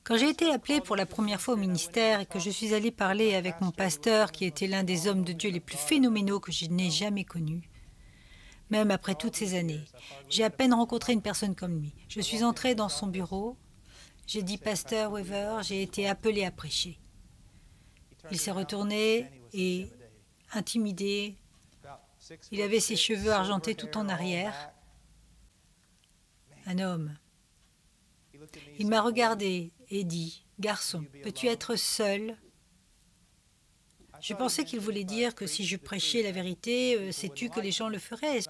Quand j'ai été appelée pour la première fois au ministère et que je suis allée parler avec mon pasteur, qui était l'un des hommes de Dieu les plus phénoménaux que je n'ai jamais connus, même après toutes ces années, j'ai à peine rencontré une personne comme lui. Je suis entrée dans son bureau, j'ai dit « Pasteur Weaver, j'ai été appelée à prêcher ». Il s'est retourné et, intimidé, il avait ses cheveux argentés tout en arrière. Un homme. Il m'a regardé et dit « Garçon, peux-tu être seul ?» Je pensais qu'il voulait dire que si je prêchais la vérité, sais-tu que les gens le feraient.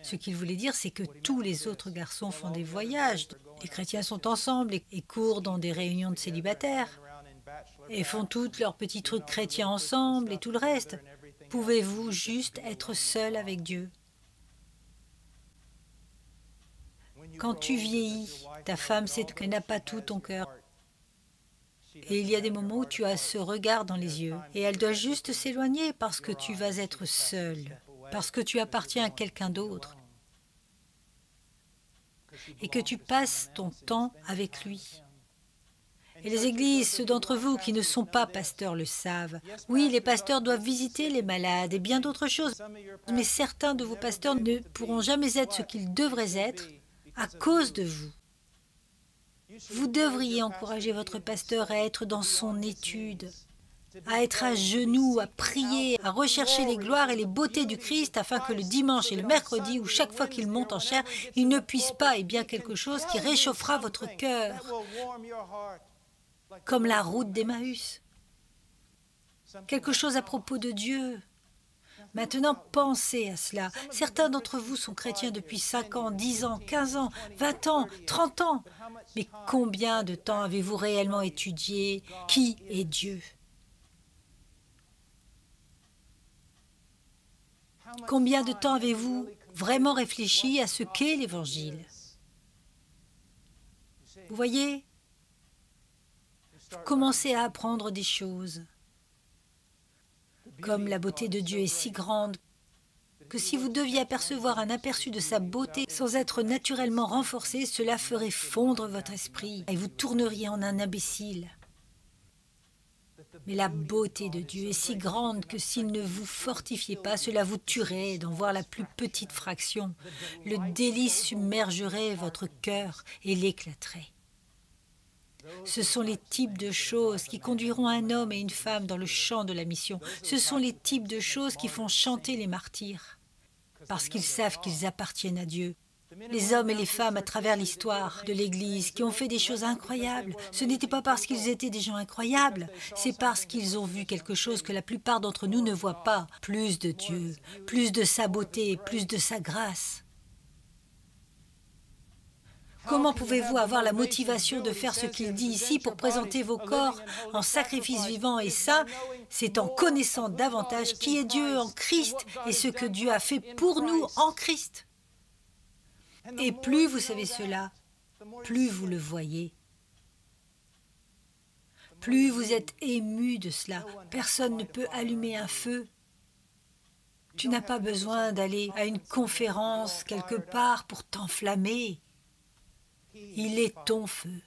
Ce qu'il voulait dire, c'est que tous les autres garçons font des voyages. Les chrétiens sont ensemble et courent dans des réunions de célibataires et font tous leurs petits trucs chrétiens ensemble et tout le reste. Pouvez-vous juste être seul avec Dieu? Quand tu vieillis, ta femme sait qu'elle n'a pas tout ton cœur. Et il y a des moments où tu as ce regard dans les yeux et elle doit juste s'éloigner parce que tu vas être seul, parce que tu appartiens à quelqu'un d'autre et que tu passes ton temps avec lui. Et les églises, ceux d'entre vous qui ne sont pas pasteurs le savent. Oui, les pasteurs doivent visiter les malades et bien d'autres choses, mais certains de vos pasteurs ne pourront jamais être ce qu'ils devraient être à cause de vous. Vous devriez encourager votre pasteur à être dans son étude, à être à genoux, à prier, à rechercher les gloires et les beautés du Christ afin que le dimanche et le mercredi ou chaque fois qu'il monte en chair, il ne puisse pas et bien quelque chose qui réchauffera votre cœur, comme la route d'Emmaüs. Quelque chose à propos de Dieu. Maintenant, pensez à cela. Certains d'entre vous sont chrétiens depuis 5 ans, 10 ans, 15 ans, 20 ans, 30 ans. Mais combien de temps avez-vous réellement étudié qui est Dieu? Combien de temps avez-vous vraiment réfléchi à ce qu'est l'Évangile? Vous voyez, vous commencez à apprendre des choses, comme la beauté de Dieu est si grande que si vous deviez apercevoir un aperçu de sa beauté sans être naturellement renforcé, cela ferait fondre votre esprit et vous tourneriez en un imbécile. Mais la beauté de Dieu est si grande que s'il ne vous fortifiait pas, cela vous tuerait d'en voir la plus petite fraction. Le délice submergerait votre cœur et l'éclaterait. Ce sont les types de choses qui conduiront un homme et une femme dans le champ de la mission. Ce sont les types de choses qui font chanter les martyrs, parce qu'ils savent qu'ils appartiennent à Dieu. Les hommes et les femmes à travers l'histoire de l'Église qui ont fait des choses incroyables, ce n'était pas parce qu'ils étaient des gens incroyables, c'est parce qu'ils ont vu quelque chose que la plupart d'entre nous ne voient pas. Plus de Dieu, plus de sa beauté, plus de sa grâce. Comment pouvez-vous avoir la motivation de faire ce qu'il dit ici pour présenter vos corps en sacrifice vivant et saint? C'est en connaissant davantage qui est Dieu en Christ et ce que Dieu a fait pour nous en Christ. Et plus vous savez cela, plus vous le voyez. Plus vous êtes ému de cela. Personne ne peut allumer un feu. Tu n'as pas besoin d'aller à une conférence quelque part pour t'enflammer. Il est ton feu.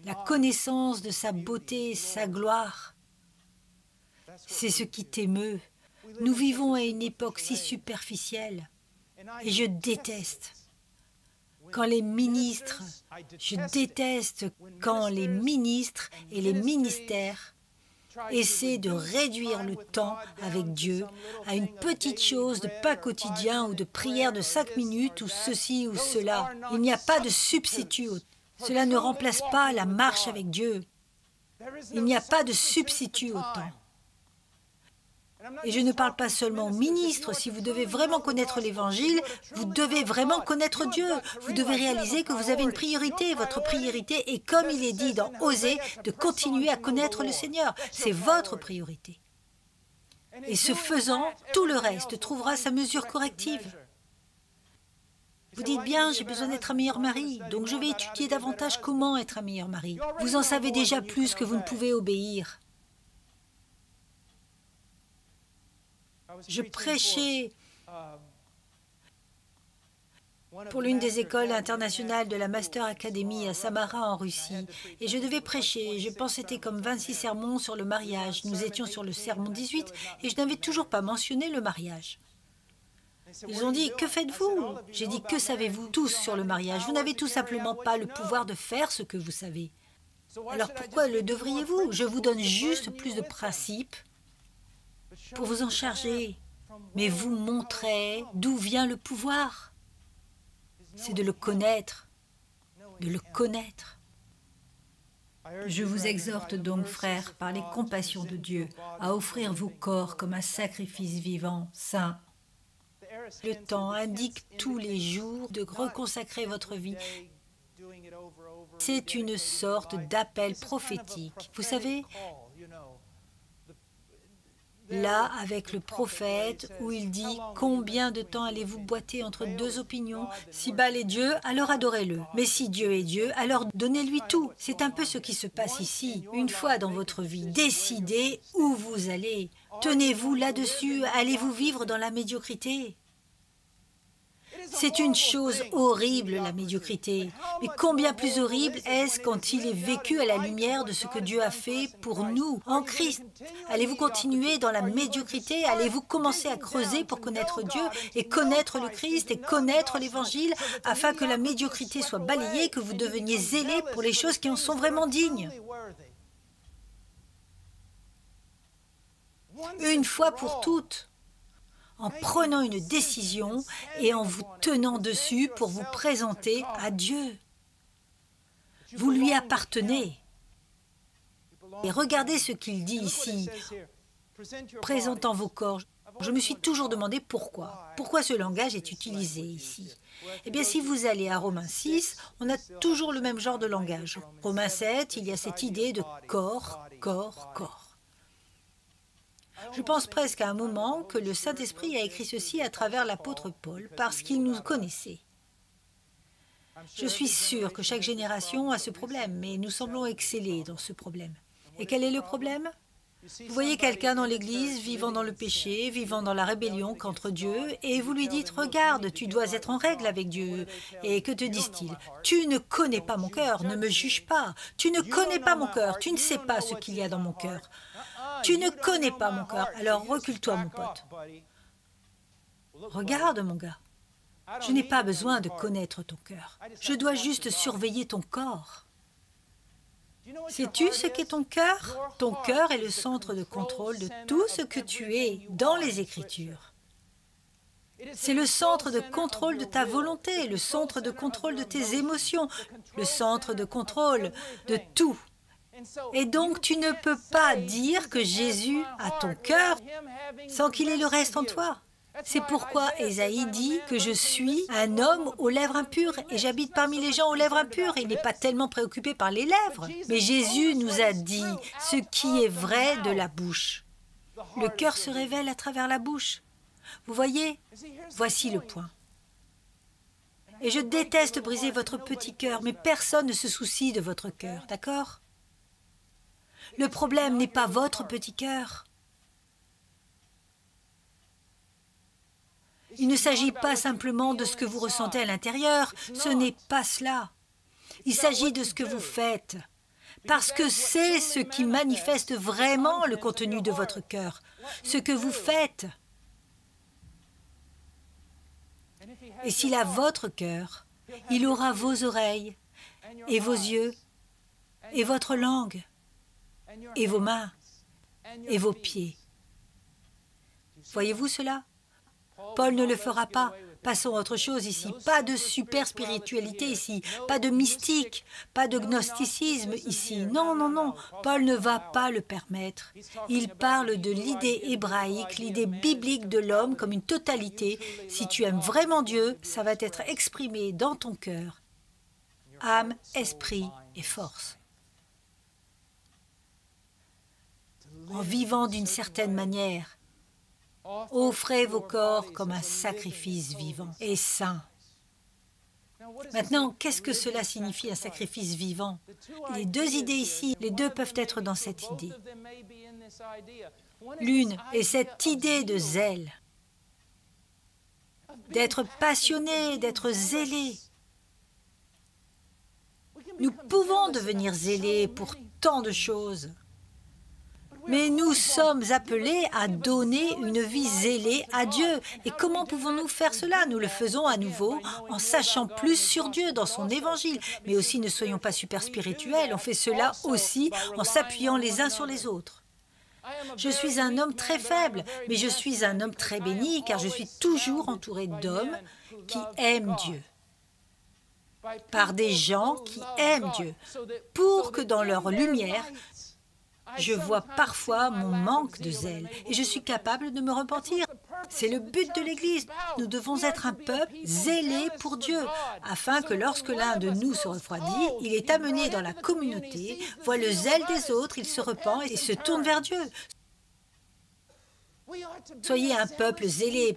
La connaissance de sa beauté et sa gloire, c'est ce qui t'émeut. Nous vivons à une époque si superficielle et je déteste quand les ministres et les ministères essaient de réduire le temps avec Dieu à une petite chose de pain quotidien ou de prière de 5 minutes ou ceci ou cela. Il n'y a pas de substitut. Cela ne remplace pas la marche avec Dieu. Il n'y a pas de substitut au temps. Et je ne parle pas seulement aux ministres. Si vous devez vraiment connaître l'Évangile, vous devez vraiment connaître Dieu. Vous devez réaliser que vous avez une priorité. Votre priorité est, comme il est dit dans Osée, de continuer à connaître le Seigneur. C'est votre priorité. Et ce faisant, tout le reste trouvera sa mesure corrective. Vous dites bien, j'ai besoin d'être un meilleur mari, donc je vais étudier davantage comment être un meilleur mari. Vous en savez déjà plus que vous ne pouvez obéir. Je prêchais pour l'une des écoles internationales de la Master Academy à Samara en Russie. Et je devais prêcher. Je pense que c'était comme 26 sermons sur le mariage. Nous étions sur le sermon 18 et je n'avais toujours pas mentionné le mariage. Ils ont dit, que faites-vous? J'ai dit, que savez-vous tous sur le mariage? Vous n'avez tout simplement pas le pouvoir de faire ce que vous savez. Alors pourquoi le devriez-vous? Je vous donne juste plus de principes pour vous en charger. Mais vous montrez d'où vient le pouvoir. C'est de le connaître, de le connaître. Je vous exhorte donc, frères, par les compassions de Dieu, à offrir vos corps comme un sacrifice vivant, saint. Le temps indique tous les jours de reconsacrer votre vie. C'est une sorte d'appel prophétique. Vous savez, là, avec le prophète, où il dit « Combien de temps allez-vous boiter entre deux opinions? Si Baal est Dieu, alors adorez-le. Mais si Dieu est Dieu, alors donnez-lui tout. » C'est un peu ce qui se passe ici. Une fois dans votre vie, décidez où vous allez. Tenez-vous là-dessus. Allez-vous vivre dans la médiocrité? C'est une chose horrible, la médiocrité. Mais combien plus horrible est-ce quand il est vécu à la lumière de ce que Dieu a fait pour nous, en Christ? Allez-vous continuer dans la médiocrité? Allez-vous commencer à creuser pour connaître Dieu et connaître le Christ et connaître l'Évangile afin que la médiocrité soit balayée, que vous deveniez zélés pour les choses qui en sont vraiment dignes? Une fois pour toutes, en prenant une décision et en vous tenant dessus pour vous présenter à Dieu. Vous lui appartenez. Et regardez ce qu'il dit ici, présentant vos corps. Je me suis toujours demandé pourquoi. Pourquoi ce langage est utilisé ici? Eh bien, si vous allez à Romains 6, on a toujours le même genre de langage. Romains 7, il y a cette idée de corps, corps, corps. Je pense presque à un moment que le Saint-Esprit a écrit ceci à travers l'apôtre Paul, parce qu'il nous connaissait. Je suis sûr que chaque génération a ce problème, mais nous semblons exceller dans ce problème. Et quel est le problème? Vous voyez quelqu'un dans l'Église vivant dans le péché, vivant dans la rébellion contre Dieu, et vous lui dites « Regarde, tu dois être en règle avec Dieu. » Et que te disent-ils? « Tu ne connais pas mon cœur, ne me juge pas. Tu ne connais pas mon cœur, tu ne sais pas ce qu'il y a dans mon cœur. Tu ne connais pas mon cœur, alors recule-toi, mon pote. » Regarde, mon gars, je n'ai pas besoin de connaître ton cœur. Je dois juste surveiller ton corps. Sais-tu ce qu'est ton cœur? Ton cœur est le centre de contrôle de tout ce que tu es dans les Écritures. C'est le centre de contrôle de ta volonté, le centre de contrôle de tes émotions, le centre de contrôle de tout. Et donc, tu ne peux pas dire que Jésus a ton cœur sans qu'il ait le reste en toi. C'est pourquoi Ésaïe dit que je suis un homme aux lèvres impures et j'habite parmi les gens aux lèvres impures. Il n'est pas tellement préoccupé par les lèvres. Mais Jésus nous a dit ce qui est vrai de la bouche. Le cœur se révèle à travers la bouche. Vous voyez, voici le point. Et je déteste briser votre petit cœur, mais personne ne se soucie de votre cœur, d'accord? Le problème n'est pas votre petit cœur. Il ne s'agit pas simplement de ce que vous ressentez à l'intérieur, ce n'est pas cela. Il s'agit de ce que vous faites, parce que c'est ce qui manifeste vraiment le contenu de votre cœur, ce que vous faites. Et s'il a votre cœur, il aura vos oreilles, et vos yeux, et votre langue, et vos mains, et vos pieds. Voyez-vous cela? Paul ne le fera pas. Passons à autre chose ici. Pas de super spiritualité ici, pas de mystique, pas de gnosticisme ici. Non, non, non, Paul ne va pas le permettre. Il parle de l'idée hébraïque, l'idée biblique de l'homme comme une totalité. Si tu aimes vraiment Dieu, ça va être exprimé dans ton cœur. Âme, esprit et force. En vivant d'une certaine manière. Offrez vos corps comme un sacrifice vivant et saint. Maintenant, qu'est-ce que cela signifie un sacrifice vivant? Les deux idées ici, les deux peuvent être dans cette idée. L'une est cette idée de zèle, d'être passionnés, d'être zélés. Nous pouvons devenir zélés pour tant de choses. Mais nous sommes appelés à donner une vie zélée à Dieu. Et comment pouvons-nous faire cela? Nous le faisons à nouveau en sachant plus sur Dieu dans son évangile. Mais aussi, ne soyons pas super spirituels. On fait cela aussi en s'appuyant les uns sur les autres. Je suis un homme très faible, mais je suis un homme très béni car je suis toujours entouré d'hommes qui aiment Dieu. Par des gens qui aiment Dieu, pour que dans leur lumière, je vois parfois mon manque de zèle et je suis capable de me repentir. C'est le but de l'Église. Nous devons être un peuple zélé pour Dieu, afin que lorsque l'un de nous se refroidit, il est amené dans la communauté, voit le zèle des autres, il se repent et se tourne vers Dieu. Soyez un peuple zélé,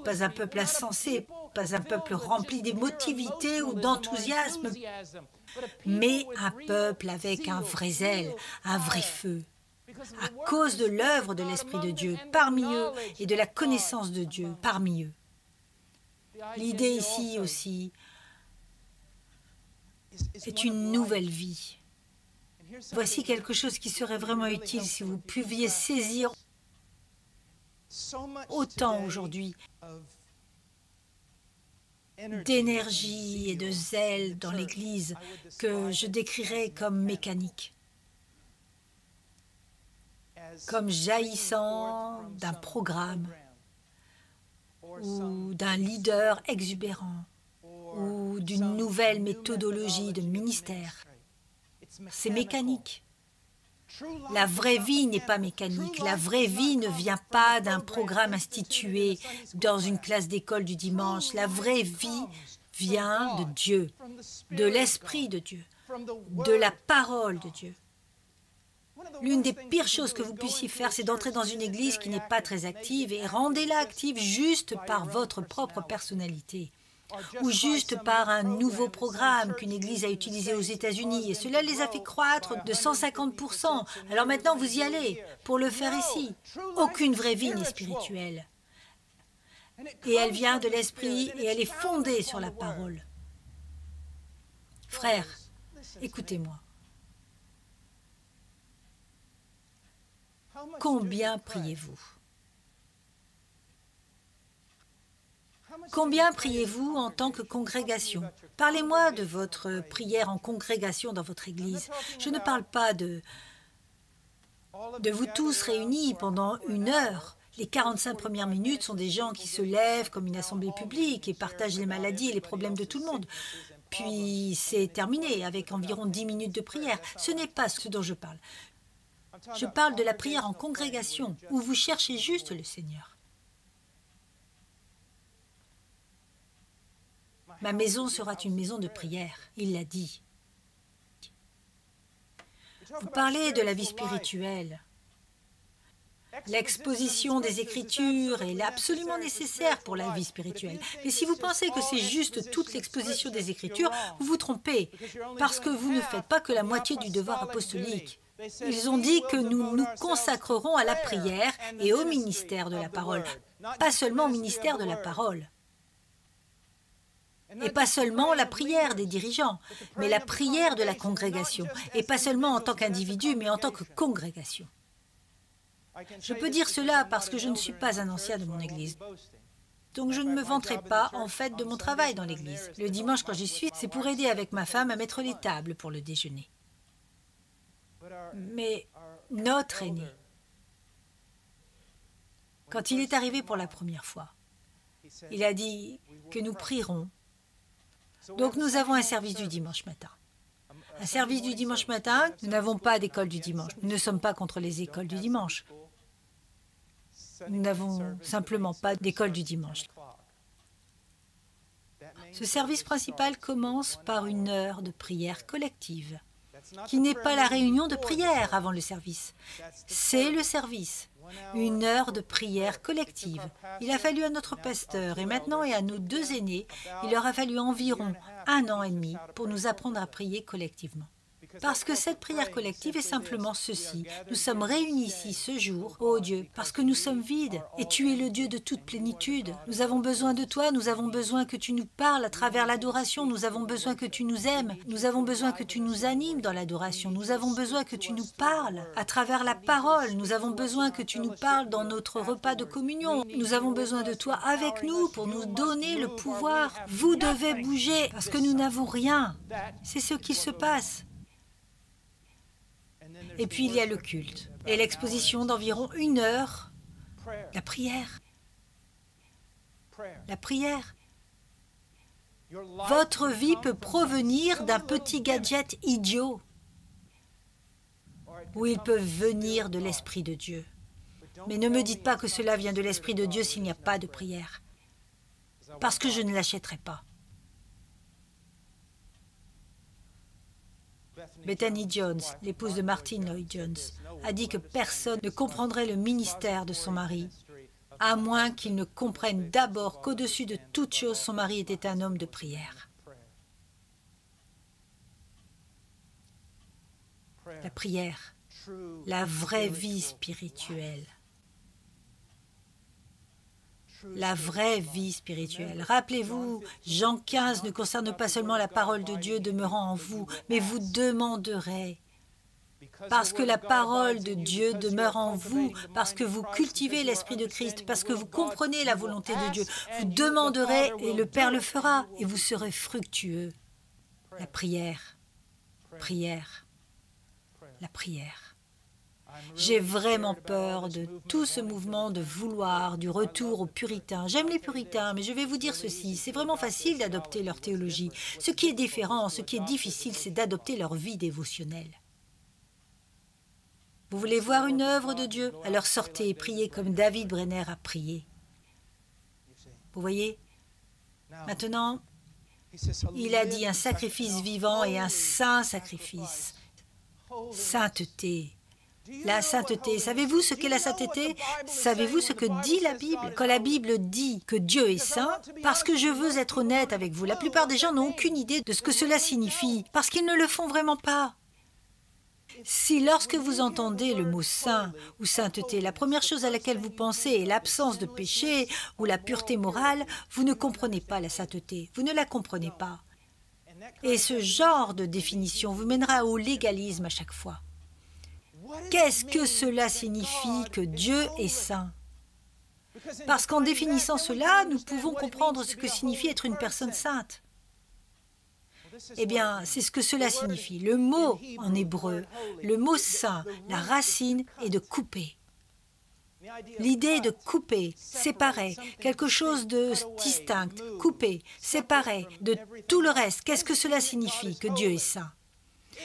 pas un peuple insensé, pas un peuple rempli d'émotivité ou d'enthousiasme, mais un peuple avec un vrai zèle, un vrai feu, à cause de l'œuvre de l'Esprit de Dieu parmi eux et de la connaissance de Dieu parmi eux. L'idée ici aussi est une nouvelle vie. Voici quelque chose qui serait vraiment utile si vous pouviez saisir autant aujourd'hui d'énergie et de zèle dans l'Église que je décrirais comme mécanique, comme jaillissant d'un programme ou d'un leader exubérant ou d'une nouvelle méthodologie de ministère. C'est mécanique. La vraie vie n'est pas mécanique. La vraie vie ne vient pas d'un programme institué dans une classe d'école du dimanche. La vraie vie vient de Dieu, de l'Esprit de Dieu, de la parole de Dieu. L'une des pires choses que vous puissiez faire, c'est d'entrer dans une église qui n'est pas très active et rendez-la active juste par votre propre personnalité, ou juste par un nouveau programme qu'une église a utilisé aux États-Unis, et cela les a fait croître de 150%. Alors maintenant, vous y allez pour le faire ici. Aucune vraie vie n'est spirituelle. Et elle vient de l'Esprit et elle est fondée sur la parole. Frères, écoutez-moi. Combien priez-vous? Combien priez-vous en tant que congrégation? Parlez-moi de votre prière en congrégation dans votre église. Je ne parle pas de vous tous réunis pendant 1 heure. Les 45 premières minutes sont des gens qui se lèvent comme une assemblée publique et partagent les maladies et les problèmes de tout le monde. Puis c'est terminé avec environ 10 minutes de prière. Ce n'est pas ce dont je parle. Je parle de la prière en congrégation, où vous cherchez juste le Seigneur. Ma maison sera une maison de prière, il l'a dit. Vous parlez de la vie spirituelle. L'exposition des Écritures est absolument nécessaire pour la vie spirituelle. Mais si vous pensez que c'est juste toute l'exposition des Écritures, vous vous trompez, parce que vous ne faites pas que la moitié du devoir apostolique. Ils ont dit que nous nous consacrerons à la prière et au ministère de la parole, pas seulement au ministère de la parole. Et pas seulement la prière des dirigeants, mais la prière de la congrégation. Et pas seulement en tant qu'individu, mais en tant que congrégation. Je peux dire cela parce que je ne suis pas un ancien de mon église. Donc je ne me vanterai pas en fait de mon travail dans l'église. Le dimanche quand j'y suis, c'est pour aider avec ma femme à mettre les tables pour le déjeuner. Mais notre aîné, quand il est arrivé pour la première fois, il a dit que nous prierons. Donc nous avons un service du dimanche matin. Un service du dimanche matin, nous n'avons pas d'école du dimanche. Nous ne sommes pas contre les écoles du dimanche. Nous n'avons simplement pas d'école du dimanche. Ce service principal commence par 1 heure de prière collective, qui n'est pas la réunion de prière avant le service. C'est le service, 1 heure de prière collective. Il a fallu à notre pasteur et maintenant et à nos 2 aînés, il leur a fallu environ 1 an et demi pour nous apprendre à prier collectivement. Parce que cette prière collective est simplement ceci. Nous sommes réunis ici ce jour, ô Dieu, parce que nous sommes vides et tu es le Dieu de toute plénitude. Nous avons besoin de toi, nous avons besoin que tu nous parles à travers l'adoration, nous avons besoin que tu nous aimes, nous avons besoin que tu nous animes dans l'adoration, nous avons besoin que tu nous parles à travers la parole, nous avons besoin que tu nous parles dans notre repas de communion, nous avons besoin de toi avec nous pour nous donner le pouvoir. Vous devez bouger parce que nous n'avons rien. C'est ce qui se passe. Et puis il y a le culte et l'exposition d'environ 1 heure. La prière. La prière. Votre vie peut provenir d'un petit gadget idiot ou il peut venir de l'Esprit de Dieu. Mais ne me dites pas que cela vient de l'Esprit de Dieu s'il n'y a pas de prière, parce que je ne l'achèterai pas. Bethany Jones, l'épouse de Martin Lloyd-Jones, a dit que personne ne comprendrait le ministère de son mari, à moins qu'il ne comprenne d'abord qu'au-dessus de toute chose, son mari était un homme de prière. La prière, la vraie vie spirituelle. La vraie vie spirituelle. Rappelez-vous, Jean 15 ne concerne pas seulement la parole de Dieu demeurant en vous, mais vous demanderez. Parce que la parole de Dieu demeure en vous, parce que vous cultivez l'Esprit de Christ, parce que vous comprenez la volonté de Dieu, vous demanderez et le Père le fera, et vous serez fructueux. La prière, prière, la prière. J'ai vraiment peur de tout ce mouvement de vouloir, du retour aux puritains. J'aime les puritains, mais je vais vous dire ceci, c'est vraiment facile d'adopter leur théologie. Ce qui est différent, ce qui est difficile, c'est d'adopter leur vie dévotionnelle. Vous voulez voir une œuvre de Dieu? Alors sortez et priez comme David Brenner a prié. Vous voyez? Maintenant, il a dit un sacrifice vivant et un saint sacrifice. Sainteté. La sainteté. Savez-vous ce qu'est la sainteté? Savez-vous ce que dit la Bible? Quand la Bible dit que Dieu est saint, parce que je veux être honnête avec vous, la plupart des gens n'ont aucune idée de ce que cela signifie, parce qu'ils ne le font vraiment pas. Si lorsque vous entendez le mot saint ou sainteté, la première chose à laquelle vous pensez est l'absence de péché ou la pureté morale, vous ne comprenez pas la sainteté, vous ne la comprenez pas. Et ce genre de définition vous mènera au légalisme à chaque fois. Qu'est-ce que cela signifie que Dieu est saint? Parce qu'en définissant cela, nous pouvons comprendre ce que signifie être une personne sainte. Eh bien, c'est ce que cela signifie. Le mot en hébreu, le mot saint, la racine est de couper. L'idée de couper, séparer, quelque chose de distinct, couper, séparer de tout le reste. Qu'est-ce que cela signifie que Dieu est saint?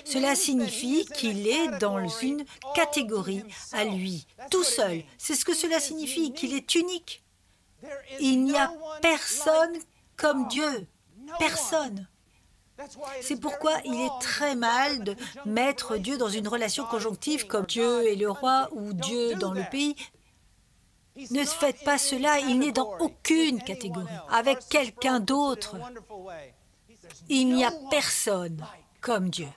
Cela signifie qu'il est dans une catégorie à lui, tout seul. C'est ce que cela signifie, qu'il est unique. Il n'y a personne comme Dieu. Personne. C'est pourquoi il est très mal de mettre Dieu dans une relation conjonctive comme Dieu est le roi ou Dieu dans le pays. Ne faites pas cela, il n'est dans aucune catégorie avec quelqu'un d'autre. Il n'y a personne comme Dieu.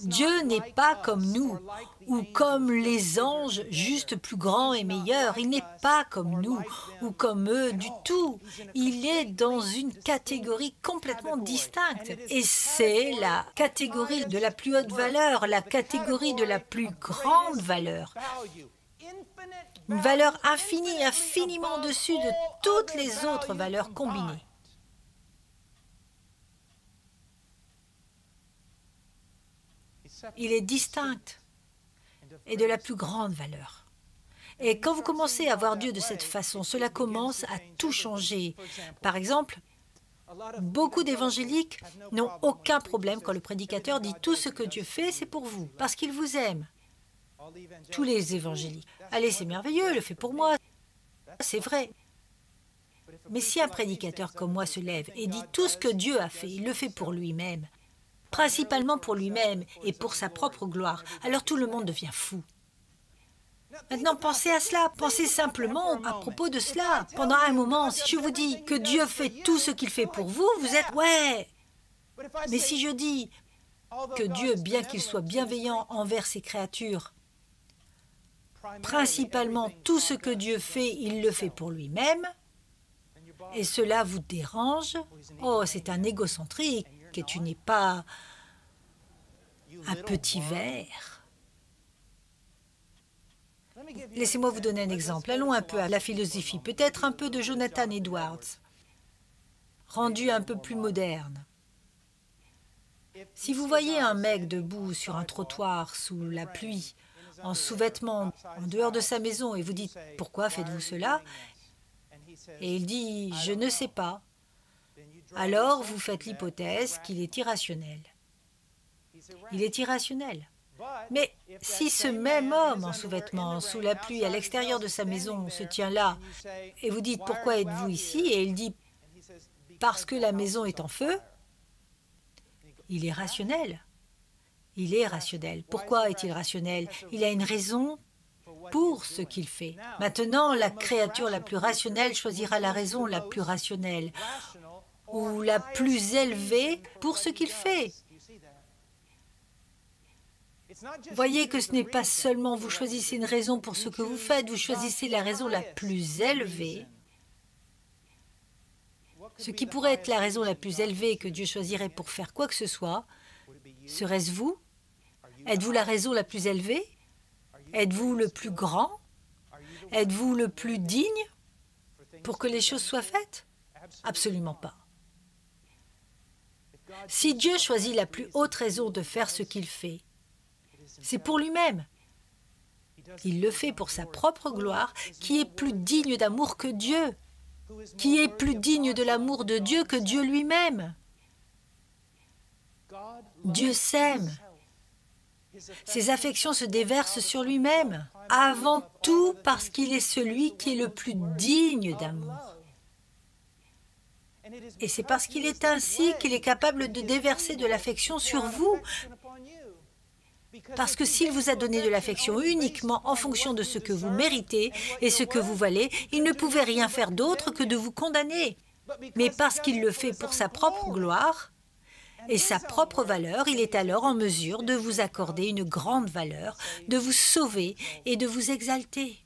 Dieu n'est pas comme nous, ou comme les anges, juste plus grands et meilleurs. Il n'est pas comme nous, ou comme eux du tout. Il est dans une catégorie complètement distincte. Et c'est la catégorie de la plus haute valeur, la catégorie de la plus grande valeur. Une valeur infinie, infiniment au-dessus de toutes les autres valeurs combinées. Il est distinct et de la plus grande valeur. Et quand vous commencez à voir Dieu de cette façon, cela commence à tout changer. Par exemple, beaucoup d'évangéliques n'ont aucun problème quand le prédicateur dit « tout ce que Dieu fait, c'est pour vous, parce qu'il vous aime ». Tous les évangéliques. « Allez, c'est merveilleux, il le fait pour moi. » C'est vrai. Mais si un prédicateur comme moi se lève et dit « tout ce que Dieu a fait, il le fait pour lui-même », principalement pour lui-même et pour sa propre gloire, alors tout le monde devient fou. Maintenant, pensez à cela, pensez simplement à propos de cela. Pendant un moment, si je vous dis que Dieu fait tout ce qu'il fait pour vous, vous êtes « ouais ». Mais si je dis que Dieu, bien qu'il soit bienveillant envers ses créatures, principalement tout ce que Dieu fait, il le fait pour lui-même, et cela vous dérange, oh, c'est un égocentrique et tu n'es pas un petit ver. Laissez-moi vous donner un exemple. Allons un peu à la philosophie, peut-être un peu de Jonathan Edwards, rendu un peu plus moderne. Si vous voyez un mec debout sur un trottoir sous la pluie, en sous-vêtements, en dehors de sa maison, et vous dites « Pourquoi faites-vous cela ?» Et il dit « Je ne sais pas », alors vous faites l'hypothèse qu'il est irrationnel. Il est irrationnel. Mais si ce même homme en sous-vêtements, sous la pluie, à l'extérieur de sa maison, se tient là, et vous dites « Pourquoi êtes-vous ici ?» et il dit « Parce que la maison est en feu », il est rationnel. Il est rationnel. Pourquoi est-il rationnel? Il a une raison pour ce qu'il fait. Maintenant, la créature la plus rationnelle choisira la raison la plus rationnelle ou la plus élevée pour ce qu'il fait. Voyez que ce n'est pas seulement vous choisissez une raison pour ce que vous faites, vous choisissez la raison la plus élevée. Ce qui pourrait être la raison la plus élevée que Dieu choisirait pour faire quoi que ce soit, serait-ce vous? Êtes-vous la raison la plus élevée? Êtes-vous le plus grand? Êtes-vous le plus digne pour que les choses soient faites? Absolument pas. Si Dieu choisit la plus haute raison de faire ce qu'il fait, c'est pour lui-même. Il le fait pour sa propre gloire, qui est plus digne d'amour que Dieu, qui est plus digne de l'amour de Dieu que Dieu lui-même. Dieu s'aime. Ses affections se déversent sur lui-même, avant tout parce qu'il est celui qui est le plus digne d'amour. Et c'est parce qu'il est ainsi qu'il est capable de déverser de l'affection sur vous. Parce que s'il vous a donné de l'affection uniquement en fonction de ce que vous méritez et ce que vous valez, il ne pouvait rien faire d'autre que de vous condamner. Mais parce qu'il le fait pour sa propre gloire et sa propre valeur, il est alors en mesure de vous accorder une grande valeur, de vous sauver et de vous exalter.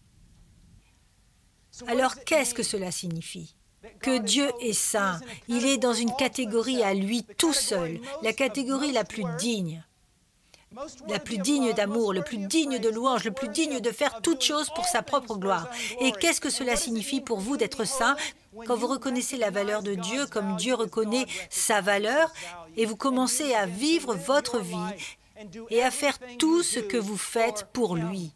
Alors qu'est-ce que cela signifie? Que Dieu est saint, il est dans une catégorie à lui tout seul, la catégorie la plus digne d'amour, le plus digne de louange, le plus digne de faire toute chose pour sa propre gloire. Et qu'est-ce que cela signifie pour vous d'être saint? Quand vous reconnaissez la valeur de Dieu comme Dieu reconnaît sa valeur, et vous commencez à vivre votre vie et à faire tout ce que vous faites pour lui.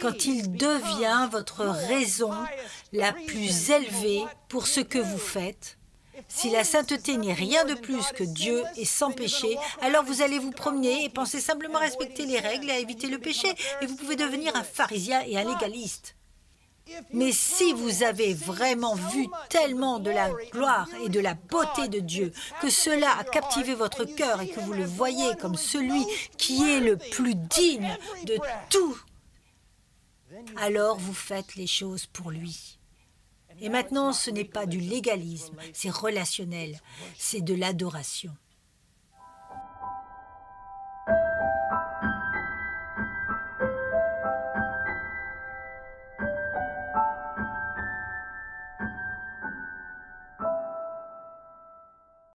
Quand il devient votre raison la plus élevée pour ce que vous faites, si la sainteté n'est rien de plus que Dieu est sans péché, alors vous allez vous promener et penser simplement à respecter les règles et à éviter le péché, et vous pouvez devenir un pharisien et un légaliste. Mais si vous avez vraiment vu tellement de la gloire et de la beauté de Dieu, que cela a captivé votre cœur et que vous le voyez comme celui qui est le plus digne de tout, alors vous faites les choses pour lui. Et maintenant, ce n'est pas du légalisme, c'est relationnel, c'est de l'adoration.